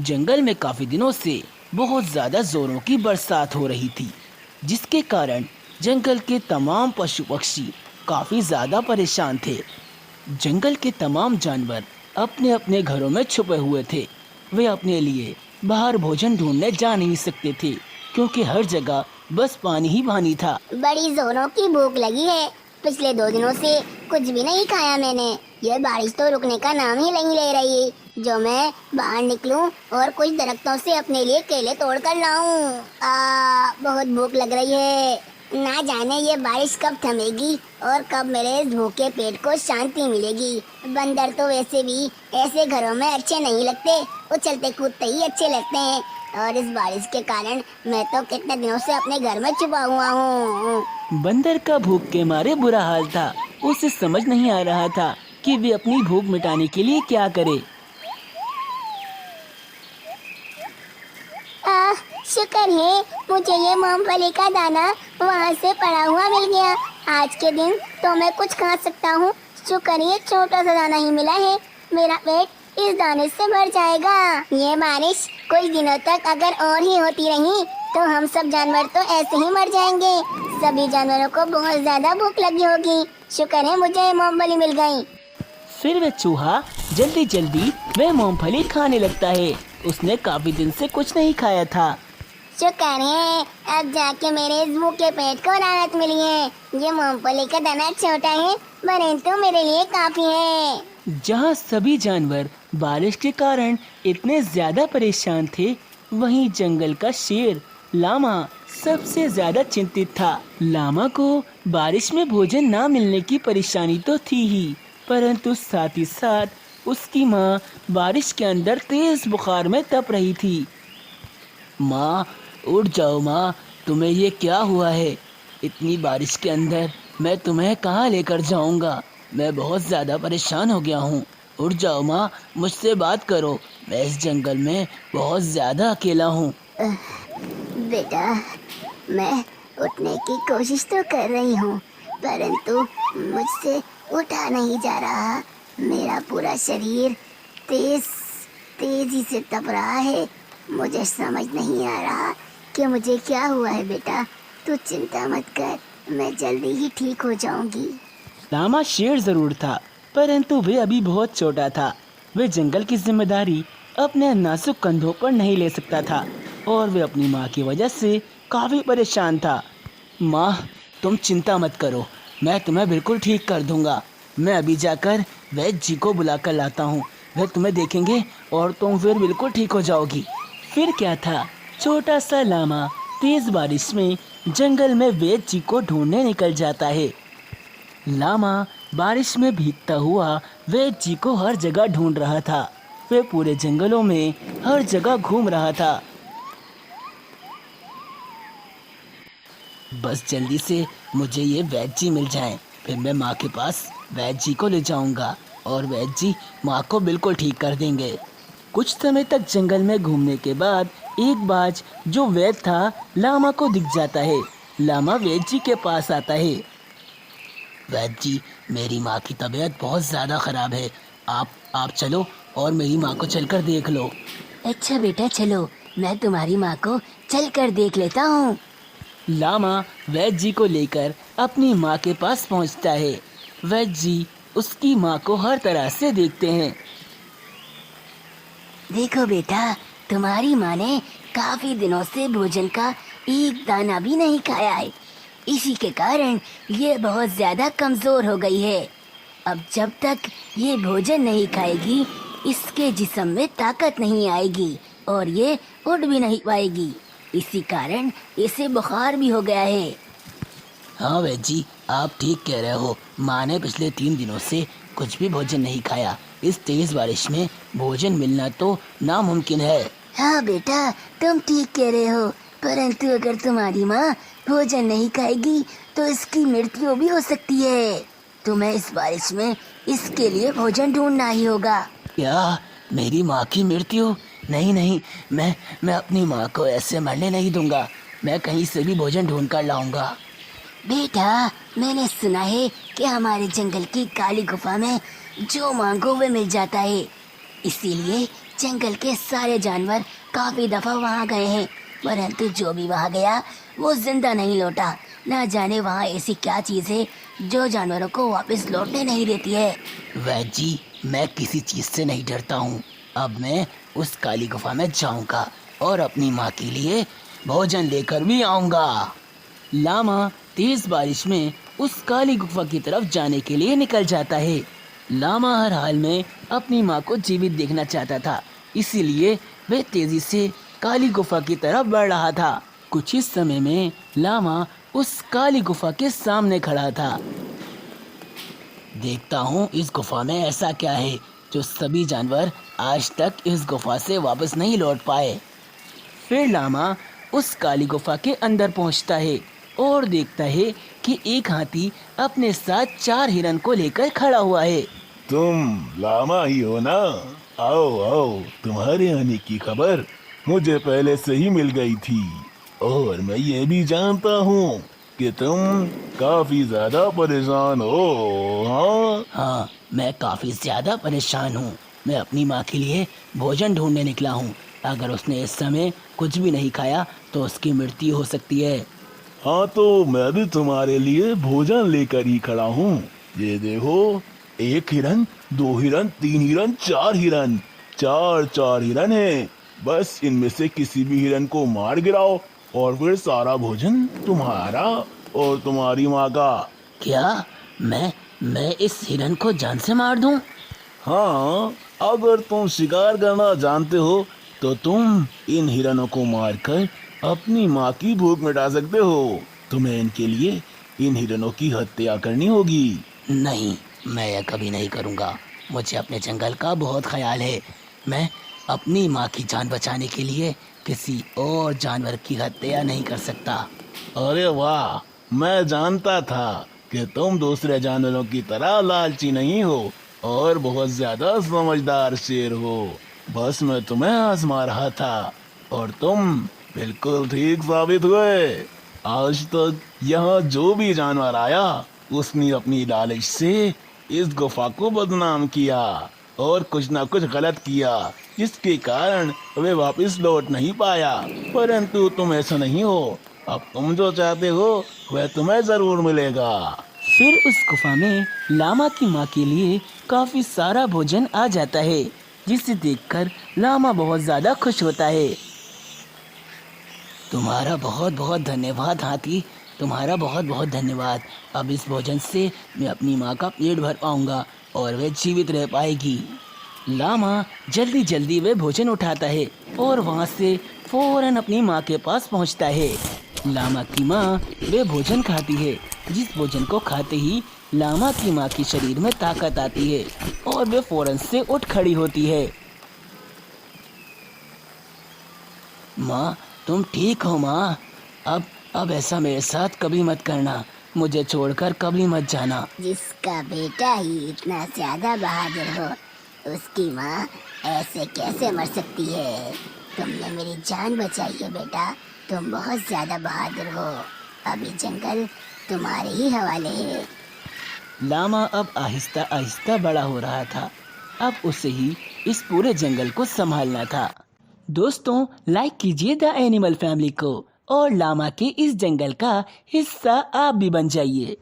जंगल में काफी दिनों से बहुत ज्यादा जोरों की बरसात हो रही थी, जिसके कारण जंगल के तमाम पशु पक्षी काफी ज्यादा परेशान थे। जंगल के तमाम जानवर अपने अपने घरों में छुपे हुए थे। वे अपने लिए बाहर भोजन ढूंढने जा नहीं सकते थे, क्योंकि हर जगह बस पानी ही पानी था। बड़ी जोरों की भूख लगी है। पिछले 2 दिनों से कुछ भी नहीं खाया मैंने। ये बारिश तो रुकने का नाम ही नहीं ले रही। जो मैं बाहर निकलूं और कुछ दरख्तों से अपने लिए केले तोड़ कर लाऊं। बहुत भूख लग रही है। ना जाने ये बारिश कब थमेगी और कब मेरे इस भूखे पेट को शांति मिलेगी। बंदर तो वैसे भी ऐसे घरों में अच्छे नहीं लगते, उछलते कूदते ही अच्छे लगते हैं। और इस बारिश के कारण मैं तो कितने दिनों से अपने घर में छुपा हुआ हूँ। बंदर का भूख के मारे बुरा हाल था। उसे समझ नहीं आ रहा था कि वे अपनी भूख मिटाने के लिए क्या करे। शुक्र है मुझे ये मूंगफली का दाना वहाँ से पड़ा हुआ मिल गया। आज के दिन तो मैं कुछ खा सकता हूँ। शुक्र ये छोटा सा दाना ही मिला है। मेरा पेट इस दाने से भर जाएगा। ये बारिश कुछ दिनों तक अगर और ही होती रही तो हम सब जानवर तो ऐसे ही मर जाएंगे। सभी जानवरों को बहुत ज्यादा भूख लगी होगी। शुक्र है मुझे ये मूंगफली मिल गई। फिर वह चूहा जल्दी जल्दी वह मूंगफली खाने लगता है। उसने काफी दिन से कुछ नहीं खाया था। शुक्र है अब जाके मेरे इस भूखे पेट को राहत मिली है। ये मूंगफली का दाना छोटा है परंतु मेरे लिए काफी है। जहाँ सभी जानवर बारिश के कारण इतने ज्यादा परेशान थे, वहीं जंगल का शेर लामा सबसे ज्यादा चिंतित था। लामा को बारिश में भोजन ना मिलने की परेशानी तो थी ही, परंतु साथ ही साथ उसकी माँ बारिश के अंदर तेज बुखार में तप रही थी। माँ उठ जाओ माँ, तुम्हें ये क्या हुआ है? इतनी बारिश के अंदर मैं तुम्हें कहाँ लेकर जाऊँगा? मैं बहुत ज़्यादा परेशान हो गया हूँ। उठ जाओ माँ, मुझसे बात करो। मैं इस जंगल में बहुत ज़्यादा अकेला हूँ। बेटा मैं उठने की कोशिश तो कर रही हूँ परंतु मुझसे उठा नहीं जा रहा। मेरा पूरा शरीर तेजी से तप रहा है। मुझे समझ नहीं आ रहा कि मुझे क्या हुआ है। बेटा तू चिंता मत कर, मैं जल्दी ही ठीक हो जाऊंगी। लामा शेर जरूर था, परंतु वे अभी बहुत छोटा था। वे जंगल की जिम्मेदारी अपने नाजुक कंधों पर नहीं ले सकता था और वे अपनी माँ की वजह से काफी परेशान था। माँ तुम चिंता मत करो, मैं तुम्हें बिल्कुल ठीक कर दूंगा। मैं अभी जाकर वैद्य जी को बुला कर लाता हूँ। वे तुम्हें देखेंगे और तुम फिर बिल्कुल ठीक हो जाओगी। फिर क्या था, छोटा सा लामा तेज बारिश में जंगल में वैद्य जी को ढूंढने निकल जाता है। लामा बारिश में भीगता हुआ वैद्य जी को हर जगह ढूंढ रहा था। वे पूरे जंगलों में हर जगह घूम रहा था। बस जल्दी से मुझे ये वैद्य जी मिल जाएं, फिर मैं माँ के पास वैद्य जी को ले जाऊंगा और वैद्य जी माँ को बिल्कुल ठीक कर देंगे। कुछ समय तक जंगल में घूमने के बाद एक बाज जो वैद्य था लामा को दिख जाता है। लामा वैद्य जी के पास आता है। वैद्य जी, मेरी माँ की तबीयत बहुत ज़्यादा ख़राब है। आप चलो और मेरी माँ को चलकर देख लो। अच्छा बेटा चलो, मैं तुम्हारी माँ को चल कर देख लेता हूँ। लामा वैद्य जी को लेकर अपनी माँ के पास पहुँचता है। वैद्य जी उसकी माँ को हर तरह से देखते हैं। देखो बेटा, तुम्हारी माँ ने काफी दिनों से भोजन का एक दाना भी नहीं खाया है। इसी के कारण ये बहुत ज्यादा कमजोर हो गई है। अब जब तक ये भोजन नहीं खाएगी, इसके जिस्म में ताकत नहीं आएगी और ये उड़ भी नहीं पाएगी। इसी कारण इसे बुखार भी हो गया है। हाँ वैद्य जी, आप ठीक कह रहे हो। माँ ने पिछले 3 दिनों से कुछ भी भोजन नहीं खाया। इस तेज बारिश में भोजन मिलना तो नामुमकिन है। हाँ बेटा, तुम ठीक कह रहे हो, परंतु अगर तुम्हारी माँ भोजन नहीं खाएगी तो इसकी मृत्यु भी हो सकती है। तुम्हें इस बारिश में इसके लिए भोजन ढूंढना ही होगा। क्या मेरी माँ की मृत्यु? नहीं, मैं अपनी माँ को ऐसे मरने नहीं दूंगा। मैं कहीं से भी भोजन ढूंढ कर लाऊंगा। बेटा, मैंने सुना है कि हमारे जंगल की काली गुफा में जो मांगो वे मिल जाता है। इसीलिए जंगल के सारे जानवर काफी दफा वहाँ गए हैं, परंतु जो भी वहाँ गया वो जिंदा नहीं लौटा। ना जाने वहाँ ऐसी क्या चीज है जो जानवरों को वापस लौटने नहीं देती है। वैद जी, मैं किसी चीज से नहीं डरता हूँ। अब मैं उस काली गुफा में जाऊंगा और अपनी माँ के लिए भोजन लेकर भी आऊंगा। लामा तेज बारिश में उस काली गुफा की तरफ जाने के लिए निकल जाता है। लामा हर हाल में अपनी माँ को जीवित देखना चाहता था, इसीलिए वह तेजी से काली गुफा की तरफ बढ़ रहा था। कुछ ही समय में लामा उस काली गुफा के सामने खड़ा था। देखता हूँ इस गुफा में ऐसा क्या है जो सभी जानवर आज तक इस गुफा से वापस नहीं लौट पाए। फिर लामा उस काली गुफा के अंदर पहुँचता है और देखता है कि एक हाथी अपने साथ 4 हिरन को लेकर खड़ा हुआ है। तुम लामा ही हो ना? आओ आओ, तुम्हारे आने की खबर मुझे पहले से ही मिल गई थी और मैं ये भी जानता हूँ कि तुम काफी ज्यादा परेशान हो। हाँ, मैं काफी ज्यादा परेशान हूँ। मैं अपनी माँ के लिए भोजन ढूंढने निकला हूँ। अगर उसने इस समय कुछ भी नहीं खाया तो उसकी मृत्यु हो सकती है। हाँ, तो मैं भी तुम्हारे लिए भोजन लेकर ही खड़ा हूँ। ये देखो, 1 हिरन, 2 हिरन, 3 हिरन, 4 हिरन, 4 हिरन है। बस इनमें से किसी भी हिरन को मार गिराओ और फिर सारा भोजन तुम्हारा और तुम्हारी माँ का। क्या मैं इस हिरन को जान से मार दूं? हाँ, अगर तुम शिकार करना जानते हो तो तुम इन हिरनों को मारकर अपनी माँ की भूख मिटा सकते हो। तुम्हें इनके लिए इन हिरनों की हत्या करनी होगी। नहीं, मैं यह कभी नहीं करूँगा। मुझे अपने जंगल का बहुत ख्याल है। मैं अपनी माँ की जान बचाने के लिए किसी और जानवर की हत्या नहीं कर सकता। अरे वाह, मैं जानता था कि तुम दूसरे जानवरों की तरह लालची नहीं हो और बहुत ज्यादा समझदार शेर हो। बस मैं तुम्हें आजमा रहा था और तुम बिल्कुल ठीक साबित हुए। आज तक यहाँ जो भी जानवर आया उसने अपनी लालच से इस गुफा को बदनाम किया और कुछ ना कुछ गलत किया, जिसके कारण वे वापस लौट नहीं पाया। परंतु तुम ऐसा नहीं हो। अब तुम जो चाहते हो वह तुम्हें जरूर मिलेगा। फिर उस गुफा में लामा की माँ के लिए काफी सारा भोजन आ जाता है, जिसे देखकर लामा बहुत ज्यादा खुश होता है। तुम्हारा बहुत बहुत धन्यवाद हाथी, तुम्हारा बहुत बहुत धन्यवाद। अब इस भोजन से मैं अपनी माँ का पेट भर पाऊंगा और वह जीवित रह पाएगी। लामा जल्दी जल्दी वह भोजन उठाता है और वहाँ से फौरन अपनी माँ के पास पहुँचता है। लामा की माँ वह भोजन खाती है, जिस भोजन को खाते ही लामा की माँ के शरीर में ताकत आती है और वह फौरन से उठ खड़ी होती है। माँ, तुम ठीक हो माँ? अब ऐसा मेरे साथ कभी मत करना, मुझे छोड़कर कभी मत जाना। जिसका बेटा ही इतना ज्यादा बहादुर हो, उसकी माँ ऐसे कैसे मर सकती है? तुमने मेरी जान बचाई है बेटा, तुम बहुत ज्यादा बहादुर हो। अभी जंगल तुम्हारे ही हवाले है। लामा अब आहिस्ता आहिस्ता बड़ा हो रहा था। अब उसे ही इस पूरे जंगल को संभालना था। दोस्तों, लाइक कीजिए द एनिमल फैमिली को और लामा के इस जंगल का हिस्सा आप भी बन जाइए।